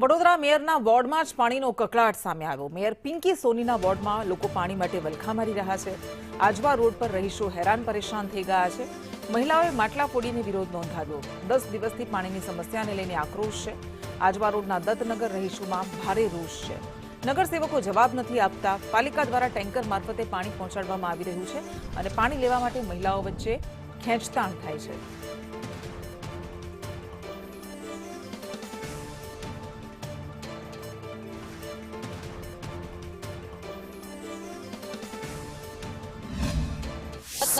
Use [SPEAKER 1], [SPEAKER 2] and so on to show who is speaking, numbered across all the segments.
[SPEAKER 1] વડોદરા મેયરના વોર્ડમાં જ પાણીનો કકળાટ સામે આવ્યો। મેયર પિંકી સોનીના વોર્ડમાં લોકો પાણી માટે વલખા મારી રહ્યા છે। આજવા રોડ પર રહીશો હેરાન પરેશાન થઈ ગયા છે। મહિલાઓએ માટલા ફોડીને વિરોધ નોંધાવ્યો। 10 દિવસથી પાણીની સમસ્યાને લઈને આક્રોશ છે। આજવા રોડના દત્તનગર રહીશોમાં ભારે રોષ છે। નગરસેવકો જવાબ નથી આપતા। પાલિકા દ્વારા ટેન્કર મારફતે પાણી પહોંચાડવામાં આવી રહ્યું છે અને પાણી લેવા માટે મહિલાઓ વચ્ચે ખેંચતાણ થાય છે।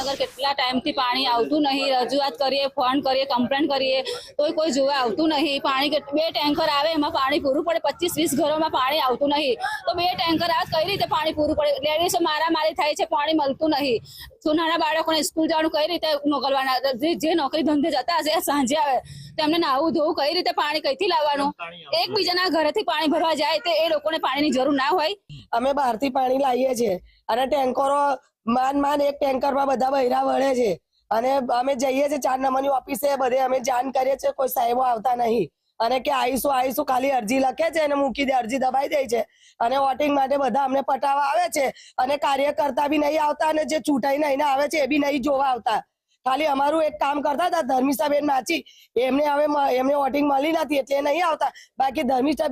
[SPEAKER 2] नगर કેટલા ટાઈમથી પાણી આવતું નહીં। રજૂઆત કરીએ, ફોન કરીએ, કમ્પ્લેન કરીએ, કોઈ જોવા આવતું નહીં। પાણી 2 ટેન્કર આવે, એમાં પાણી પૂરું પડે। 25-20 ઘરોમાં પાણી આવતું નહીં, તો 2 ટેન્કર આવે કઈ રીતે પાણી પૂરું પડે? લેડીઝો મારામારી થાય છે, પાણી મળતું નહીં। તો નાના બાળકોને સ્કૂલ જવાનું કઈ રીતે મોકલવાના? જે નોકરી ધંધે જતા હશે સાંજે આવે, તેમને નાહવું ધોવું કઈ રીતે? પાણી કઈથી લાવવાનું? એકબીજાના ઘરેથી પાણી ભરવા જાય તો એ લોકોને પાણીની જરૂર ના હોય?
[SPEAKER 3] અમે બહારથી પાણી લાવીએ છીએ અને ટેન્કરો માન એક ટેન્કરમાં બધા બૈરા વળે છે અને અમે જઈએ છીએ 4 નંબરની ઓફિસે, બધે અમે જાણ કરીએ છીએ, કોઈ સાહેબો આવતા નહીં અને કે આવીશું ખાલી અરજી લખે છે અને મૂકી દે, અરજી દબાઈ દે છે અને વોટિંગ માટે બધા અમને પટાવા આવે છે અને કાર્યકર્તા બી નહીં આવતા અને જે ચૂંટાઈને અહીં આવે છે એ બી નહીં જોવા આવતા। ખાલી અમારું એક કામ કરતા હતા ધર્મિષ્ઠાબેન માચી, એમને વોટિંગ મળી નથી એટલે નહીં આવતા। બાકી ધર્મિષ્ઠા